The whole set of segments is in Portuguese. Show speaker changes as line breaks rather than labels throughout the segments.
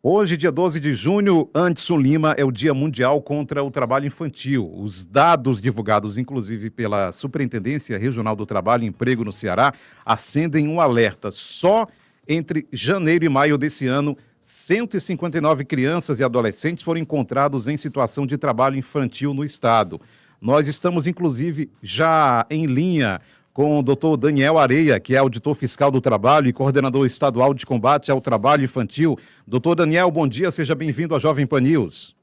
Hoje, dia 12 de junho, Anderson Lima, é o Dia Mundial contra o Trabalho Infantil. Os dados divulgados, inclusive, pela Superintendência Regional do Trabalho e Emprego no Ceará, acendem um alerta. Só entre janeiro e maio desse ano, 159 crianças e adolescentes foram encontrados em situação de trabalho infantil no estado. Nós estamos, inclusive, já em linha com o doutor Daniel Areia, que é auditor fiscal do trabalho e coordenador estadual de combate ao trabalho infantil. Doutor Daniel, bom dia, seja bem-vindo à Jovem Pan News.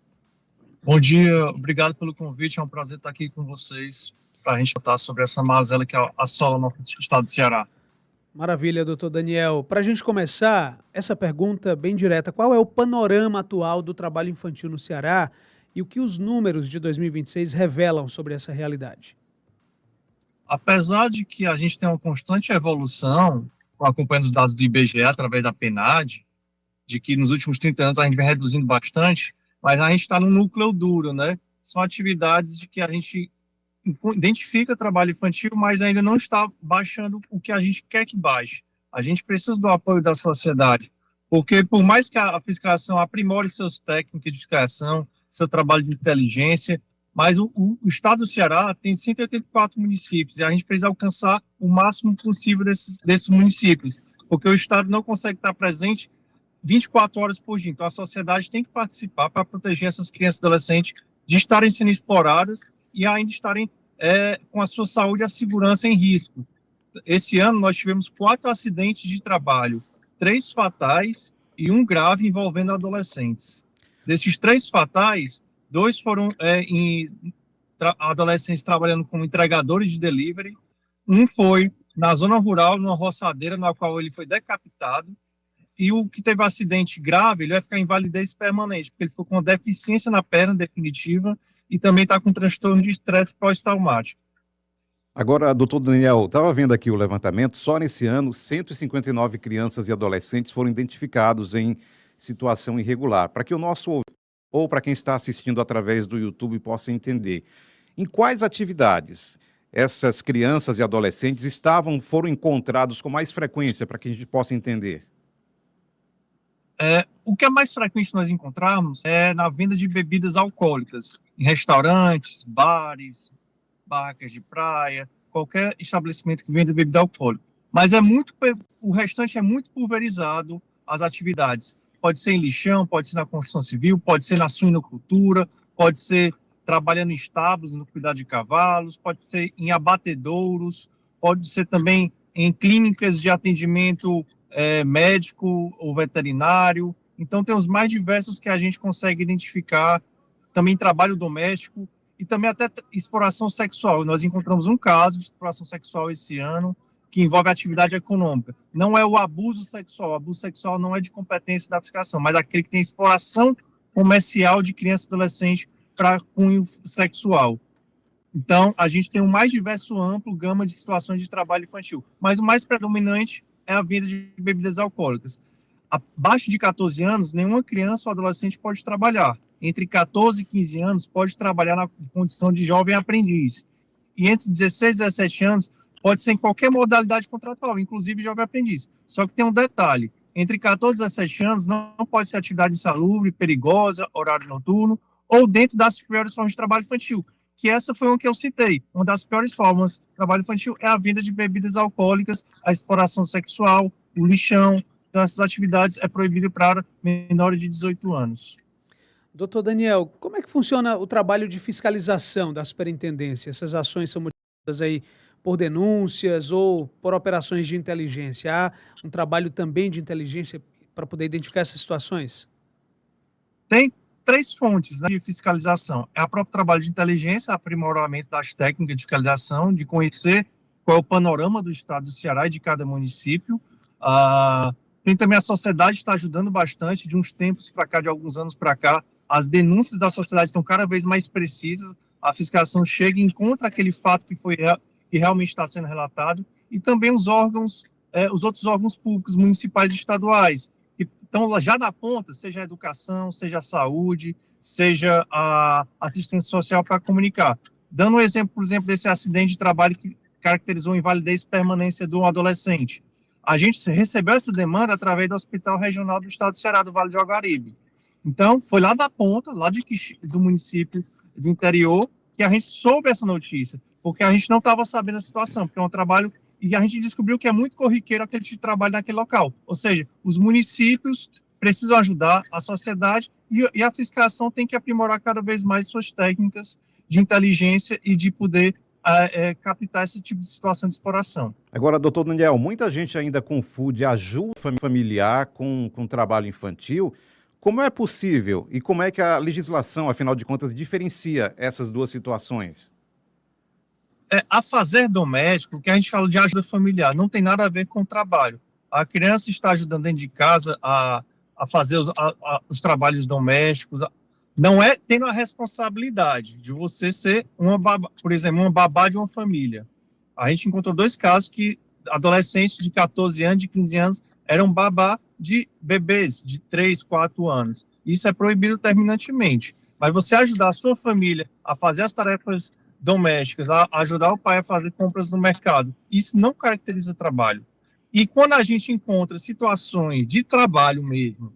Bom dia, obrigado pelo convite, é um prazer estar aqui com vocês para a gente falar sobre essa mazela que assola o nosso estado do Ceará.
Maravilha, doutor Daniel. Para a gente começar, essa pergunta bem direta, qual é o panorama atual do trabalho infantil no Ceará e o que os números de 2026 revelam sobre essa realidade?
Apesar de que a gente tem uma constante evolução, acompanhando os dados do IBGE através da PNAD, de que nos últimos 30 anos a gente vem reduzindo bastante, mas a gente está no núcleo duro, né? São atividades de que a gente identifica trabalho infantil, mas ainda não está baixando o que a gente quer que baixe. A gente precisa do apoio da sociedade, porque por mais que a fiscalização aprimore seus técnicos de fiscalização, seu trabalho de inteligência, mas o estado do Ceará tem 184 municípios e a gente precisa alcançar o máximo possível desses municípios, porque o estado não consegue estar presente 24 horas por dia. Então, a sociedade tem que participar para proteger essas crianças e adolescentes de estarem sendo exploradas e ainda estarem com a sua saúde e a segurança em risco. Esse ano, nós tivemos 4 acidentes de trabalho, 3 fatais e 1 grave envolvendo adolescentes. Desses 3 fatais, 2 foram adolescentes trabalhando como entregadores de delivery, 1 foi na zona rural, numa roçadeira, na qual ele foi decapitado, e o que teve acidente grave, ele vai ficar em invalidez permanente, porque ele ficou com uma deficiência na perna definitiva e também está com transtorno de estresse pós-traumático.
Agora, doutor Daniel, estava vendo aqui o levantamento, só nesse ano, 159 crianças e adolescentes foram identificados em situação irregular. Para que o nosso ou para quem está assistindo através do YouTube possa entender, em quais atividades essas crianças e adolescentes foram encontrados com mais frequência, para que a gente possa entender?
O que é mais frequente nós encontrarmos é na venda de bebidas alcoólicas, em restaurantes, bares, barracas de praia, qualquer estabelecimento que venda bebida alcoólica. Mas o restante é muito pulverizado, as atividades. Pode ser em lixão, pode ser na construção civil, pode ser na suinocultura, pode ser trabalhando em estábulos, no cuidado de cavalos, pode ser em abatedouros, pode ser também em clínicas de atendimento médico ou veterinário. Então, tem os mais diversos que a gente consegue identificar, também trabalho doméstico e também até exploração sexual. Nós encontramos um caso de exploração sexual esse ano, que envolve atividade econômica. Não é o abuso sexual não é de competência da fiscalização, mas aquele que tem exploração comercial de criança e adolescente para cunho sexual. Então, a gente tem um mais diverso, amplo gama de situações de trabalho infantil, mas o mais predominante é a venda de bebidas alcoólicas. Abaixo de 14 anos, nenhuma criança ou adolescente pode trabalhar. Entre 14 e 15 anos, pode trabalhar na condição de jovem aprendiz. E entre 16 e 17 anos, pode ser em qualquer modalidade contratual, inclusive jovem aprendiz. Só que tem um detalhe, entre 14 e 17 anos não pode ser atividade insalubre, perigosa, horário noturno, ou dentro das piores formas de trabalho infantil, que essa foi uma que eu citei. Uma das piores formas de trabalho infantil é a venda de bebidas alcoólicas, a exploração sexual, o lixão. Então, essas atividades é proibido para menores de 18 anos.
Doutor Daniel, como é que funciona o trabalho de fiscalização da superintendência? Essas ações são motivadas aí por denúncias ou por operações de inteligência? Há um trabalho também de inteligência para poder identificar essas situações?
Tem 3 fontes, né, de fiscalização. É o próprio trabalho de inteligência, aprimoramento das técnicas de fiscalização, de conhecer qual é o panorama do estado do Ceará e de cada município. Tem também a sociedade que está ajudando bastante, de uns tempos para cá, de alguns anos para cá, as denúncias da sociedade estão cada vez mais precisas, a fiscalização chega e encontra aquele fato que realmente está sendo relatado, e também os outros órgãos públicos, municipais e estaduais, que estão já na ponta, seja a educação, seja a saúde, seja a assistência social para comunicar. Dando um exemplo, por exemplo, desse acidente de trabalho que caracterizou a invalidez e permanência de um adolescente. a gente recebeu essa demanda através do Hospital Regional do Estado do Ceará, do Vale do Jaguaribe. Então, foi lá da ponta, do município do interior, que a gente soube essa notícia, porque a gente não estava sabendo a situação, porque é um trabalho, e a gente descobriu que é muito corriqueiro aquele tipo de trabalho naquele local. Ou seja, os municípios precisam ajudar a sociedade e a fiscalização tem que aprimorar cada vez mais suas técnicas de inteligência e de poder captar esse tipo de situação de exploração.
Agora, doutor Daniel, muita gente ainda confunde ajuda familiar com trabalho infantil. Como é possível e como é que a legislação, afinal de contas, diferencia essas duas situações?
A fazer doméstico, que a gente fala de ajuda familiar, não tem nada a ver com trabalho. A criança está ajudando dentro de casa a fazer os trabalhos domésticos, não é tendo a responsabilidade de você ser por exemplo, uma babá de uma família. A gente encontrou 2 casos que adolescentes de 14 anos, de 15 anos, eram babá de bebês de 3, 4 anos. Isso é proibido terminantemente. Mas você ajudar a sua família a fazer as tarefas domésticas, a ajudar o pai a fazer compras no mercado, isso não caracteriza trabalho. E quando a gente encontra situações de trabalho mesmo,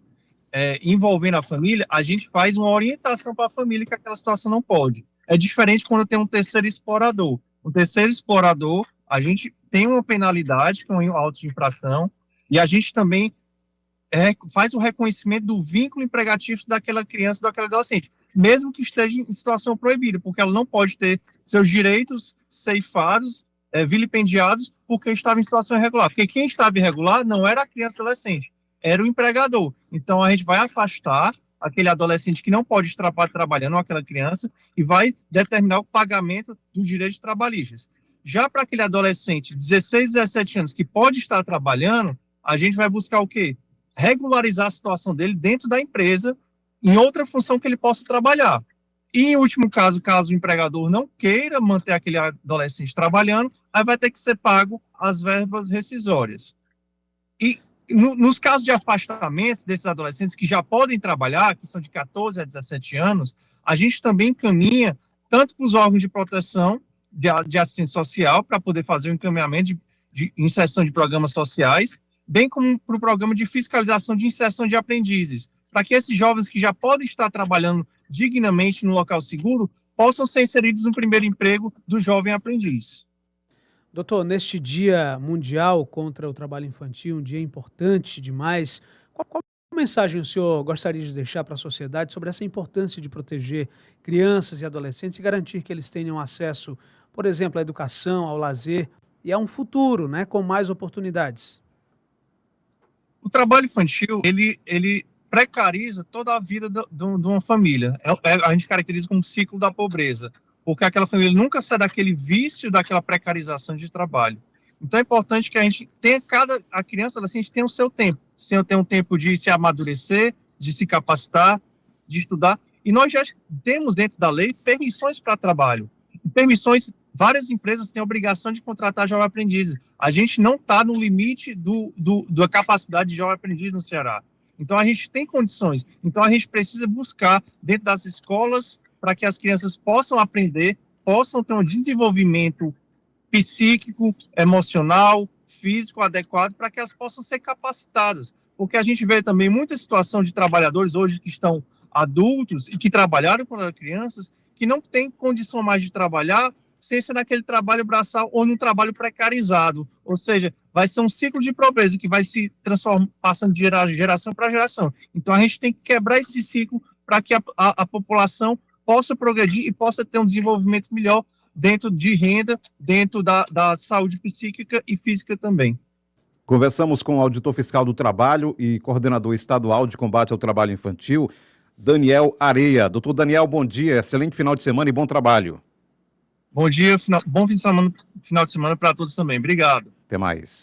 envolvendo a família, a gente faz uma orientação para a família que aquela situação não pode. É diferente quando tem um terceiro explorador. O terceiro explorador, a gente tem uma penalidade, que é um auto de infração, e a gente também faz o reconhecimento do vínculo empregatício daquela criança, daquela adolescente, mesmo que esteja em situação proibida, porque ela não pode ter seus direitos ceifados, vilipendiados, porque estava em situação irregular. Porque quem estava irregular não era a criança adolescente, era o empregador. Então, a gente vai afastar aquele adolescente que não pode estar trabalhando, ou aquela criança, e vai determinar o pagamento dos direitos trabalhistas. Já para aquele adolescente de 16, 17 anos que pode estar trabalhando, a gente vai buscar o quê? Regularizar a situação dele dentro da empresa, em outra função que ele possa trabalhar. E, em último caso, caso o empregador não queira manter aquele adolescente trabalhando, aí vai ter que ser pago as verbas rescisórias. E nos casos de afastamento desses adolescentes que já podem trabalhar, que são de 14 a 17 anos, a gente também encaminha tanto para os órgãos de proteção de assistência social, para poder fazer o encaminhamento de inserção de programas sociais, bem como para o programa de fiscalização de inserção de aprendizes, para que esses jovens que já podem estar trabalhando dignamente no local seguro possam ser inseridos no primeiro emprego do jovem aprendiz.
Doutor, neste Dia Mundial contra o Trabalho Infantil, um dia importante demais, qual mensagem o senhor gostaria de deixar para a sociedade sobre essa importância de proteger crianças e adolescentes e garantir que eles tenham acesso, por exemplo, à educação, ao lazer e a um futuro, né, com mais oportunidades?
O trabalho infantil, ele precariza toda a vida de uma família. A gente caracteriza como ciclo da pobreza, porque aquela família nunca sai daquele vício, daquela precarização de trabalho. Então é importante que a gente tenha, a criança, adolescente, tenha o seu tempo. Tem um tempo de se amadurecer, de se capacitar, de estudar. E nós já temos dentro da lei permissões para trabalho. E permissões, várias empresas têm a obrigação de contratar jovem aprendiz. A gente não está no limite da capacidade de jovem aprendiz no Ceará. Então a gente tem condições. Então a gente precisa buscar dentro das escolas para que as crianças possam aprender, possam ter um desenvolvimento psíquico, emocional, físico adequado, para que elas possam ser capacitadas. Porque a gente vê também muita situação de trabalhadores hoje que estão adultos e que trabalharam quando eram crianças, que não têm condição mais de trabalhar sem ser naquele trabalho braçal ou num trabalho precarizado. Ou seja, vai ser um ciclo de pobreza que vai se transformar, passando de geração para geração. Então a gente tem que quebrar esse ciclo para que a população possa progredir e possa ter um desenvolvimento melhor dentro de renda, dentro da saúde psíquica e física também.
Conversamos com o auditor fiscal do trabalho e coordenador estadual de combate ao trabalho infantil, Daniel Areia. Doutor Daniel, bom dia, excelente final de semana e bom trabalho.
Bom dia, bom final de semana para todos também. Obrigado.
Até mais.